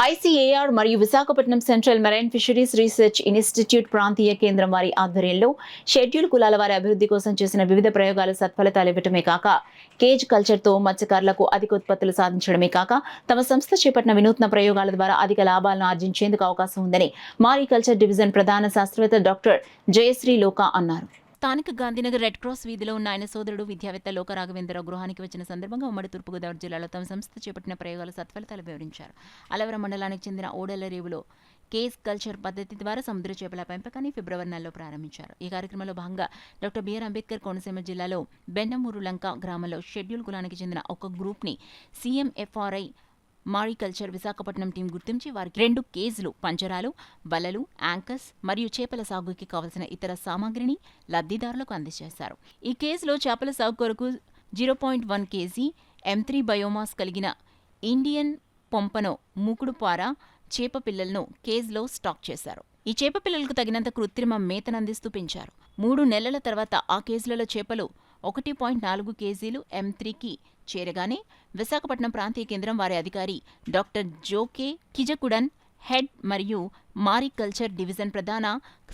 ICAR మరియు Visakhapatnam central marine fisheries research institute ప్రాంతీయ కేంద్రం వారి ఆధ్వర్యంలో షెడ్యూల్ కులాల వారి అభివృద్ధి కోసం చేసిన వివిధ ప్రయోగాలు సత్ఫలితాలు ఇవ్వటమే కాక కేజ్ కల్చర్తో మత్స్యకారులకు అధిక ఉత్పత్తులు సాధించడమే కాక తమ సంస్థ చేపట్టిన వినూత్న ప్రయోగాల ద్వారా అధిక లాభాలను ఆర్జించేందుకు అవకాశం ఉందని మారికల్చర్ డివిజన్ ప్రధాన శాస్త్రవేత్త డాక్టర్ జయశ్రీ లోకా అన్నారు. స్థానిక గాంధీనగర్ రెడ్ క్రాస్ వీధిలో ఉన్న ఆయన సోదరుడు విద్యావేత్త లోక రాఘవేంద్రరావు గృహానికి వచ్చిన సందర్భంగా ఉమ్మడి తూర్పుగోదావరి జిల్లాలో తమ సంస్థ చేపట్టిన ప్రయోగాల సత్ఫలితాలు వివరించారు. అలవరం మండలానికి చెందిన ఓడెల రేవులో కేజ్ కల్చర్ పద్ధతి ద్వారా సముద్ర చేపల పెంపకాన్ని ఫిబ్రవరి నెలలో ప్రారంభించారు. ఈ కార్యక్రమంలో భాగంగా డాక్టర్ బిఆర్ అంబేద్కర్ కోనసీమ జిల్లాలో బెండమూరు లంక గ్రామంలో షెడ్యూల్ కులానికి చెందిన ఒక గ్రూప్ని సీఎంఎఫ్ఆర్ఐ మారికల్చర్ విశాఖపట్నం టీం గుర్తించి వారికి 2 కేజీలు పంజరాలు, బలలు, యాంకర్స్ మరియు చేపల సాగుకి కావలసిన ఇతర సామాగ్రిని లబ్ధిదారులకు అందజేశారు. ఈ కేసులో చేపల సాగు కొరకు 0.1 కేజీ M3 బయోమాస్ కలిగిన ఇండియన్ పొంపనో మూకుడుపార చేప పిల్లలను కేజ్లో స్టాక్ చేశారు. ఈ చేప పిల్లలకు తగినంత కృత్రిమ మేతనందిస్తూ పెంచారు. 3 నెలల తర్వాత ఆ కేజీలలో చేపలు 1.4 కేజీలు M3కి చేరగానే విశాఖపట్నం ప్రాంతీయ కేంద్రం వారి అధికారి డాక్టర్ జోకే కిజకుడన్, హెడ్ మరియు మారికల్చర్ డివిజన్ ప్రధాన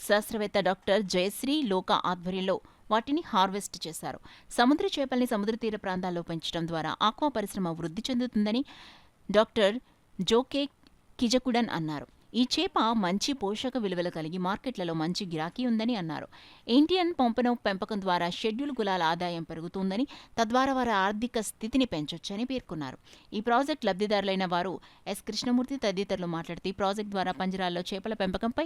శాస్త్రవేత్త డాక్టర్ జయశ్రీ లోకా ఆధ్వర్యంలో వాటిని హార్వెస్ట్ చేశారు. సముద్ర చేపల్ని సముద్ర తీర ప్రాంతాల్లో పెంచడం ద్వారా ఆక్వా పరిశ్రమ వృద్ధి చెందుతుందని డాక్టర్ జోకే కిజకుడన్ అన్నారు. ఈ చేప మంచి పోషక విలువలు కలిగి మార్కెట్లలో మంచి గిరాకీ ఉందని అన్నారు. ఇండియన్ పొంపనో పెంపకం ద్వారా షెడ్యూల్ కులాల ఆదాయం పెరుగుతుందని, తద్వారా వారి ఆర్థిక స్థితిని పెంచొచ్చని పేర్కొన్నారు. ఈ ప్రాజెక్ట్ లబ్ధిదారులైన వారు ఎస్ కృష్ణమూర్తి తదితరులు మాట్లాడుతూ ఈ ప్రాజెక్ట్ ద్వారా పంజరాల్లో చేపల పెంపకంపై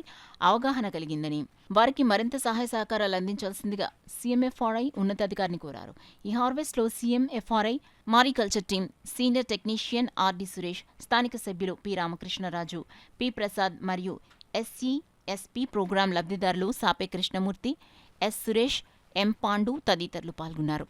అవగాహన కలిగిందని, వారికి మరింత సహాయ సహకారాలు అందించాల్సిందిగా సీఎంఎఫ్ఆర్ఐ ఉన్నతాధికారిని కోరారు. ఈ హార్వెస్ట్లో CMFRI mariculture team senior technician RD Suresh, స్థానిక సభ్యులు పి రామకృష్ణరాజు, పి ప్రసాద్ మరియు ఎస్సీ/ఎస్పీ ప్రోగ్రాం లబ్ధిదారులు సాపే కృష్ణమూర్తి, ఎస్ సురేష్, ఎం పాండు తదితరులు పాల్గొన్నారు.